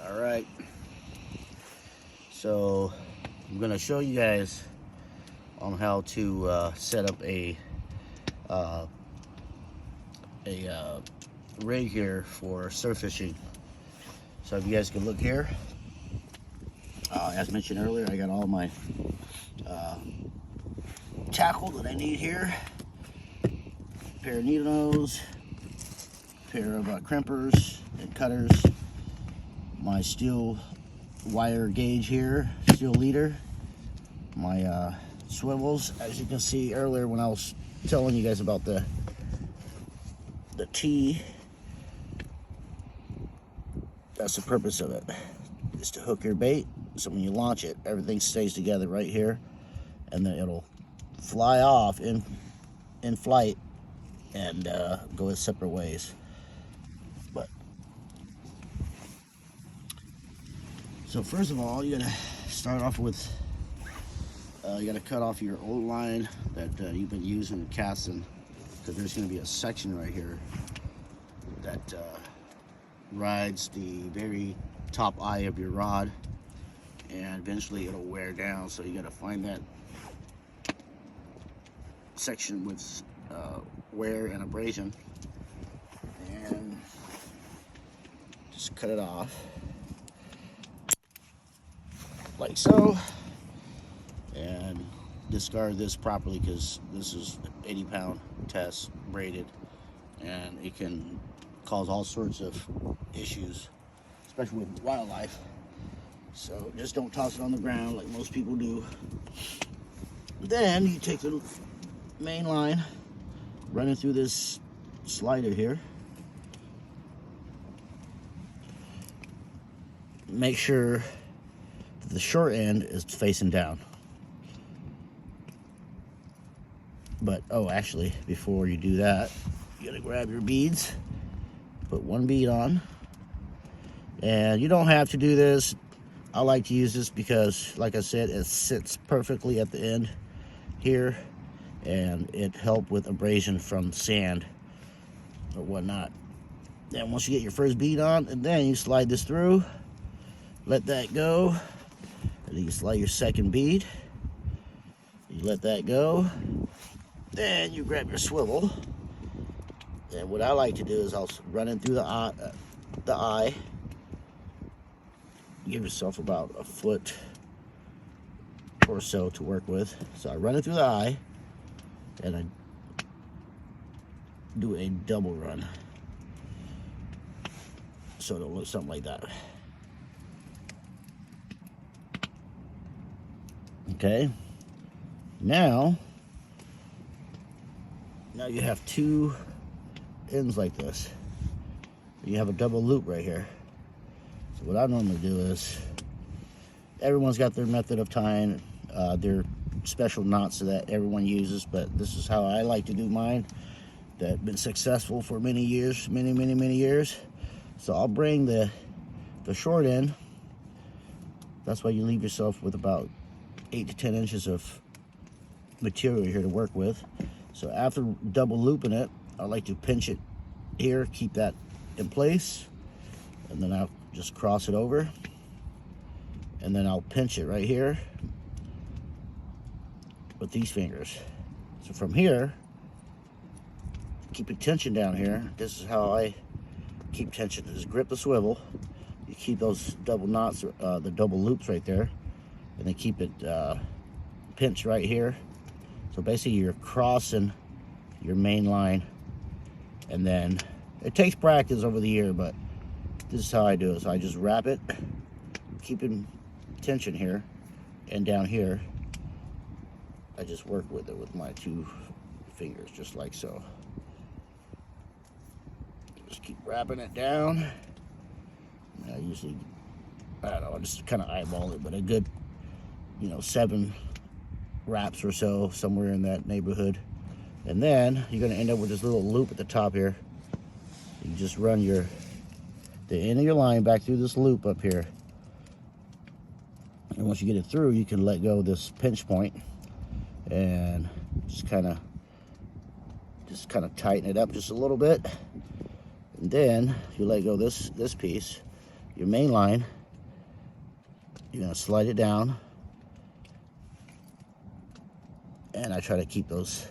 All right, so I'm gonna show you guys on how to set up uh, a rig here for surf fishing. So if you guys can look here, as mentioned earlier, I got all my tackle that I need here. Pair of needle nose, pair of crimpers and cutters, my steel wire gauge here, steel leader, my swivels. As you can see earlier when I was telling you guys about the T, that's the purpose of it, is to hook your bait so when you launch it, everything stays together right here, and then it'll fly off in flight and go its separate ways. But so first of all, you gotta start off with you gotta cut off your old line that you've been using and casting, because there's gonna be a section right here that rides the very top eye of your rod, and eventually it'll wear down. So you gotta find that section with wear and abrasion and just cut it off like so, and discard this properly because this is 80-pound test braided and it can cause all sorts of issues, especially with wildlife. So just don't toss it on the ground like most people do. Then you take the main line, run it through this slider here. Make sure that the short end is facing down. But, oh, actually, before you do that, you gotta grab your beads, put one bead on. And you don't have to do this. I like to use this because, like I said, it sits perfectly at the end here, and it helps with abrasion from sand or whatnot. Then once you get your first bead on, and then you slide this through, let that go, and then you slide your second bead, you let that go, then you grab your swivel, and what I like to do is I'll run it through the eye. Give yourself about a foot or so to work with. So I run it through the eye, and I do a double run, so it'll look something like that. Okay, now you have two ends like this. You have a double loop right here. So what I normally do is, everyone's got their method of tying their special knots that everyone uses, but this is how I like to do mine, that been successful for many years, many years. So I'll bring the short end. That's why you leave yourself with about 8 to 10 inches of material here to work with. So after double looping it, I like to pinch it here, keep that in place, and then I'll just cross it over, and then I'll pinch it right here with these fingers. So from here, keep your tension down here. This is how I keep tension. Just grip the swivel. You keep those double knots, the double loops right there, and then keep it pinched right here. So basically you're crossing your main line, and then it takes practice over the year, but this is how I do it. So I just wrap it, keeping tension here, and down here I just work with it with my two fingers, just like so. Just keep wrapping it down. I usually, I don't know, I just kind of eyeball it, but a good, 7 wraps or so, somewhere in that neighborhood. And then you're gonna end up with this little loop at the top here. You just run the end of your line back through this loop up here. And once you get it through, you can let go of this pinch point and just kind of tighten it up just a little bit. And then you let go this piece, your main line, you're gonna slide it down, and I try to keep those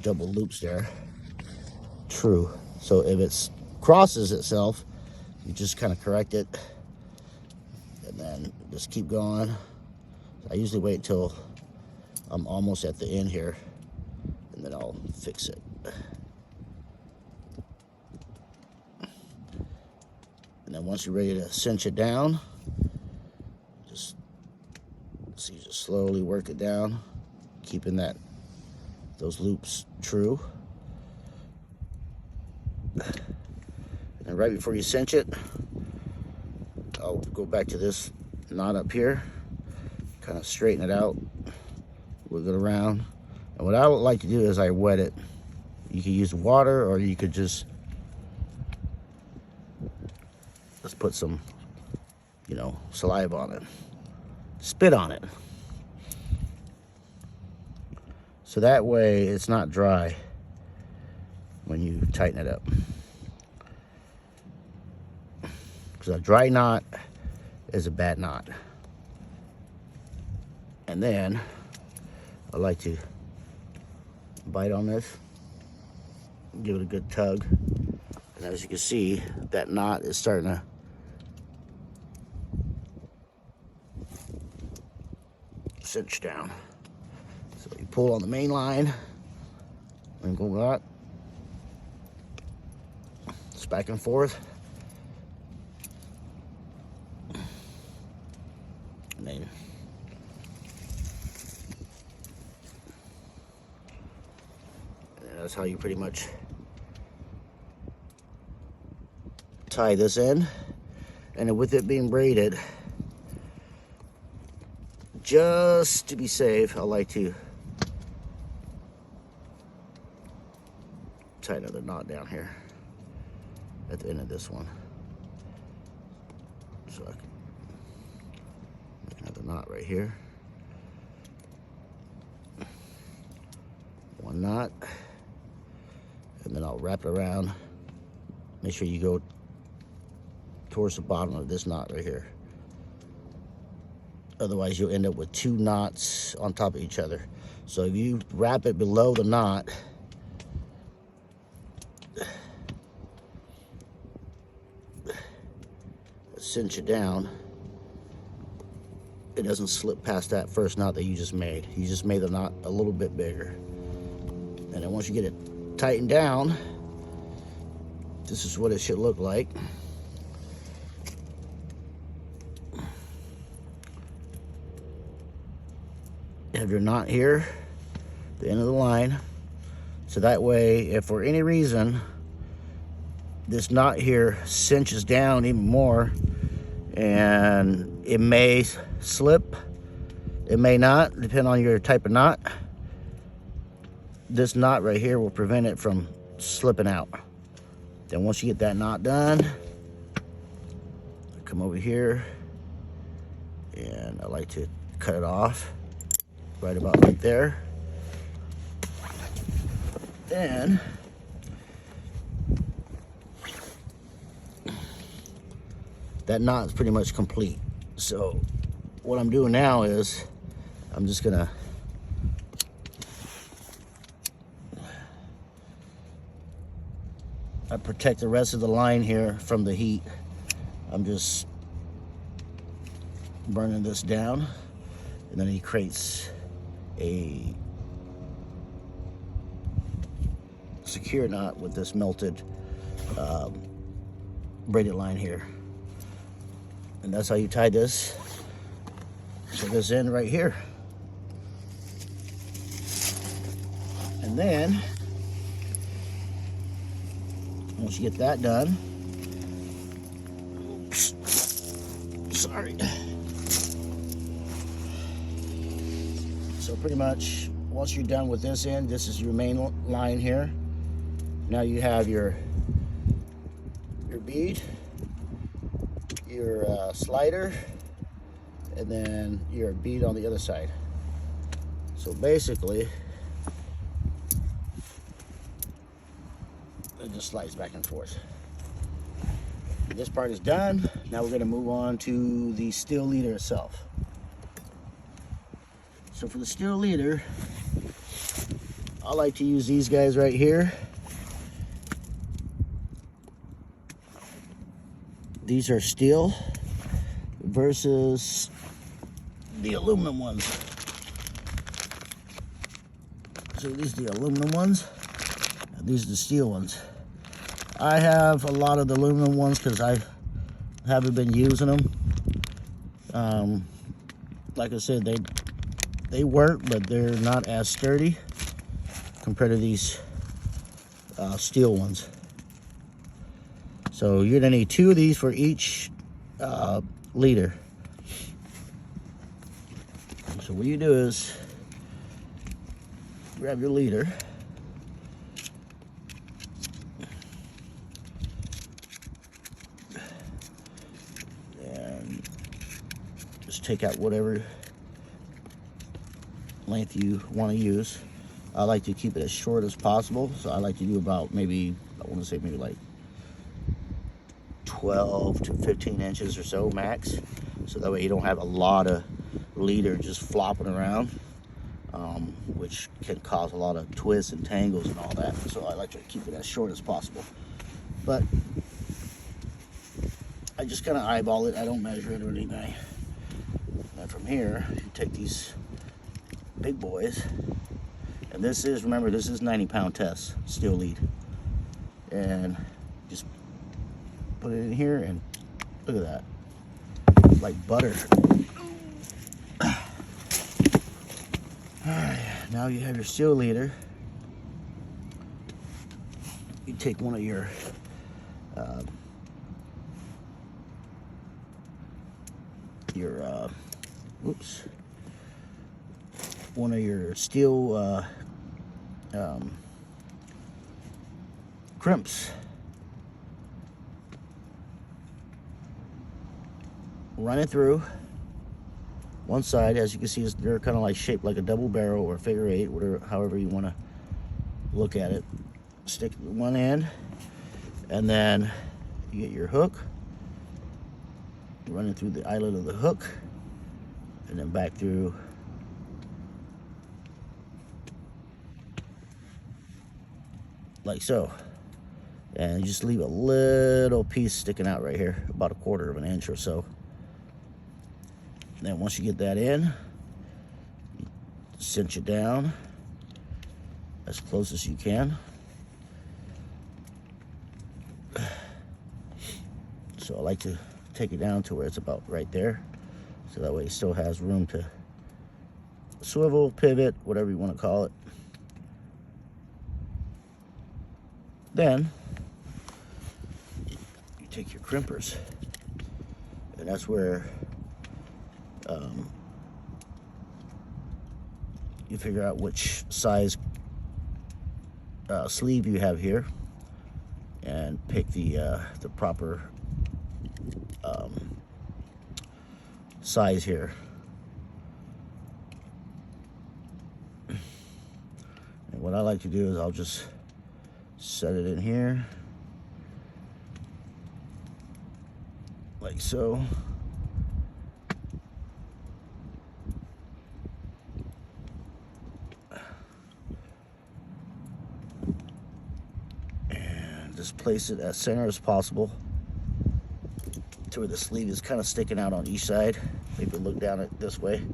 double loops there true. So if it crosses itself, you just kind of correct it, and then just keep going. I usually wait until I'm almost at the end here, and then I'll fix it. And then once you're ready to cinch it down, just slowly work it down, keeping those loops true. And right before you cinch it, I'll go back to this knot up here, kind of straighten it out, wiggle it around. And what I would like to do is I wet it. You could use water, or you could just put some, saliva on it, spit on it. So that way it's not dry when you tighten it up. Because a dry knot is a bad knot. And then I like to bite on this, give it a good tug. And as you can see, that knot is starting to cinch down. So you pull on the main line and go out. It's back and forth. And then that's how you pretty much tie this in. And with it being braided, just to be safe, I like to tie another knot down here at the end of this one. So I can make another knot right here. One knot. And then I'll wrap it around. Make sure you go towards the bottom of this knot right here. Otherwise, you'll end up with two knots on top of each other. So if you wrap it below the knot, cinch it down, it doesn't slip past that first knot that you just made. You just made the knot a little bit bigger. And then once you get it tightened down, this is what it should look like. Have your knot here, the end of the line, so that way, if for any reason this knot here cinches down even more, and it may slip, it may not, depending on your type of knot, this knot right here will prevent it from slipping out. Then once you get that knot done, come over here, and I like to cut it off right about right there. Then that knot is pretty much complete. So what I'm doing now is I'm just gonna protect the rest of the line here from the heat. I'm just burning this down, and then he creates a secure knot with this melted braided line here. And that's how you tie this to this end right here. And then once you get that done, sorry. So pretty much once you're done with this end, this is your main line here. Now you have your bead, your slider, and then your bead on the other side. So basically, I just slides back and forth. This part is done. Now we're going to move on to the steel leader itself. So for the steel leader, I like to use these guys right here. These are steel versus the aluminum ones. So these are the aluminum ones, and these are the steel ones. I have a lot of the aluminum ones because I haven't been using them. Like I said, they work, but they're not as sturdy compared to these steel ones. So you're gonna need 2 of these for each leader. So what you do is grab your leader. And just take out whatever length you want to use. I like to keep it as short as possible, so I like to do about maybe, I want to say maybe like 12 to 15 inches or so max, so that way you don't have a lot of leader just flopping around, which can cause a lot of twists and tangles and all that. So I like to keep it as short as possible, but I just kind of eyeball it. I don't measure it or anything. And from here, you take these big boys, and this is, remember, this is 90-pound test steel lead, and just put it in here, and look at that, it's like butter. Alright, now you have your steel leader. You take one of your one of your steel crimps. Run it through one side. As you can see, they're kind of like shaped like a double barrel or figure 8, whatever, however you want to look at it. Stick one end, and then you get your hook. Run it through the eyelet of the hook, and then back through like so, and you just leave a little piece sticking out right here, about 1/4 of an inch or so. And then once you get that in, you cinch it down as close as you can. So I like to take it down to where it's about right there, so that way it still has room to swivel, pivot, whatever you want to call it. Then you take your crimpers, and that's where you figure out which size sleeve you have here, and pick the proper size here. And what I like to do is I'll just set it in here like so. And just place it as center as possible to where the sleeve is kind of sticking out on each side. Maybe look down it this way,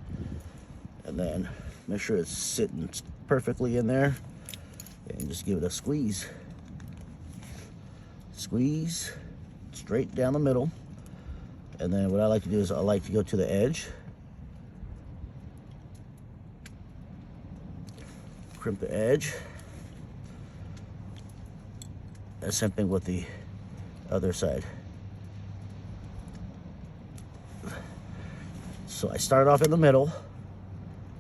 and then make sure it's sitting perfectly in there, and just give it a squeeze. Squeeze straight down the middle. And then what I like to do is I like to go to the edge, crimp the edge, and same thing with the other side. So I start off in the middle,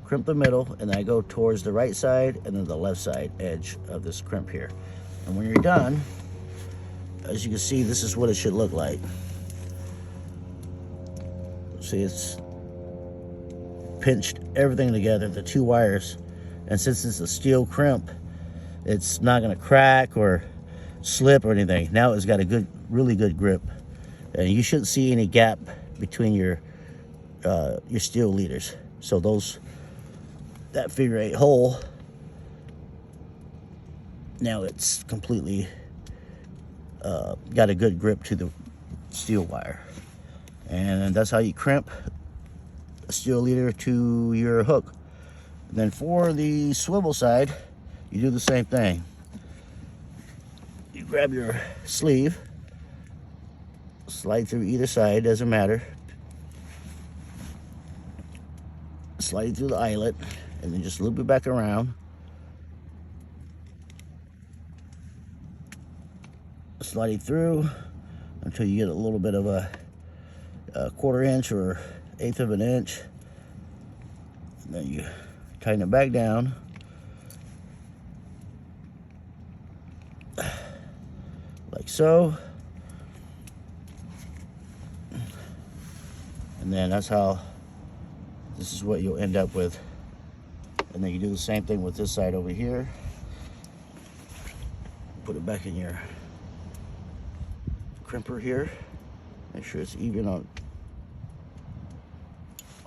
crimp the middle, and then I go towards the right side and then the left side edge of this crimp here. And when you're done, as you can see, this is what it should look like. See, it's pinched everything together, the 2 wires. And since it's a steel crimp, it's not gonna crack or slip or anything. Now it's got a good, really good grip, and you shouldn't see any gap between your steel leaders. So that figure 8 hole, now it's completely got a good grip to the steel wire. And that's how you crimp a steel leader to your hook. And then for the swivel side, you do the same thing. You grab your sleeve, slide through either side, doesn't matter. Slide through the eyelet, and then just loop it back around. Slide it through until you get a little bit of a 1/4 inch or 1/8 of an inch. And then you tighten it back down. Like so. And then this is what you'll end up with. And then you do the same thing with this side over here. Put it back in your crimper here. Make sure it's even on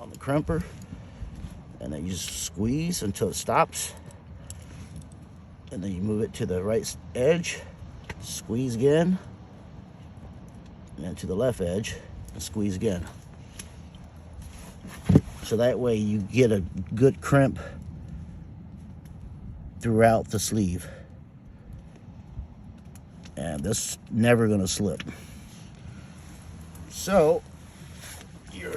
the crimper. And then you just squeeze until it stops. And then you move it to the right edge, squeeze again, and then to the left edge, and squeeze again. So that way you get a good crimp throughout the sleeve. And this is never gonna slip. So your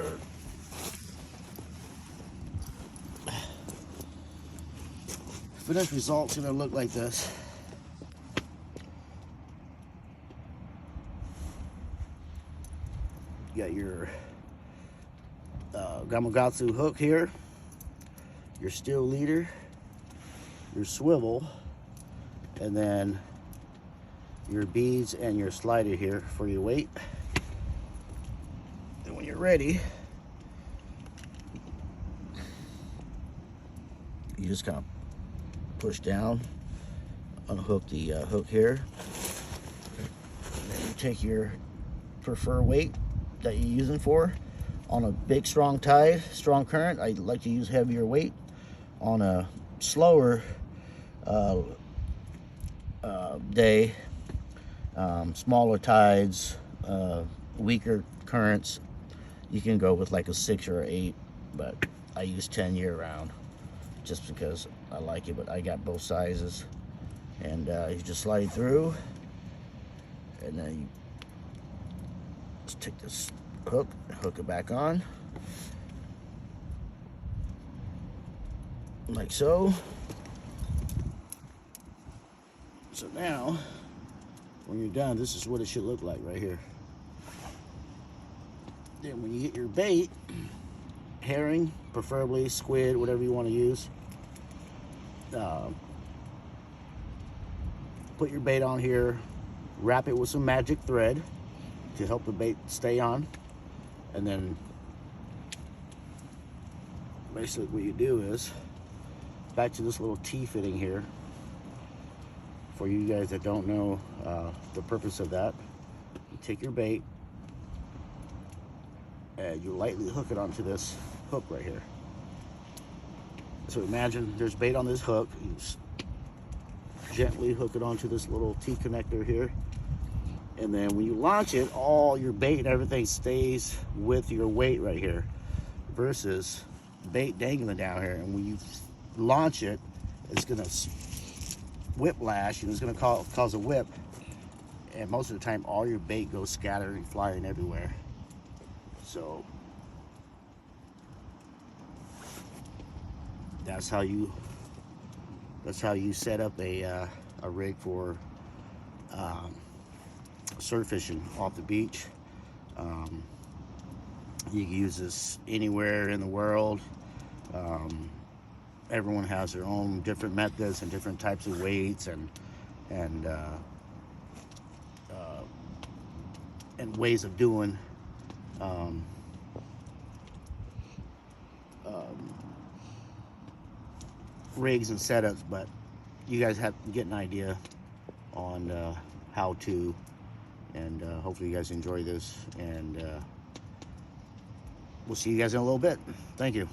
finished result's gonna look like this. You got your Gamakatsu hook here, your steel leader, your swivel, and then your beads and your slider here for your weight. And when you're ready, you just kind of push down, unhook the hook here, and then you take your preferred weight that you're using for. On a big strong tide, strong current, I like to use heavier weight. On a slower day, smaller tides, weaker currents, you can go with like a 6 or 8, but I use 10 year round just because I like it. But I got both sizes, and you just slide through, and then you just take this hook it back on like so. So now when you're done, this is what it should look like right here. Then when you get your bait, herring, preferably squid, whatever you want to use, put your bait on here, wrap it with some magic thread to help the bait stay on. And then basically what you do is, back to this little T-fitting here. For you guys that don't know the purpose of that, you take your bait and you lightly hook it onto this hook right here. So imagine there's bait on this hook. You just gently hook it onto this little T-connector here. And then when you launch it, all your bait and everything stays with your weight right here, versus bait dangling down here. And when you launch it, it's gonna whiplash, and it's gonna cause a whip. And most of the time, all your bait goes scattering, flying everywhere. So that's how you set up a rig for surf fishing off the beach. You can use this anywhere in the world. Everyone has their own different methods and different types of weights and ways of doing rigs and setups, but you guys have to get an idea on how-to, and hopefully you guys enjoy this, and we'll see you guys in a little bit. Thank you.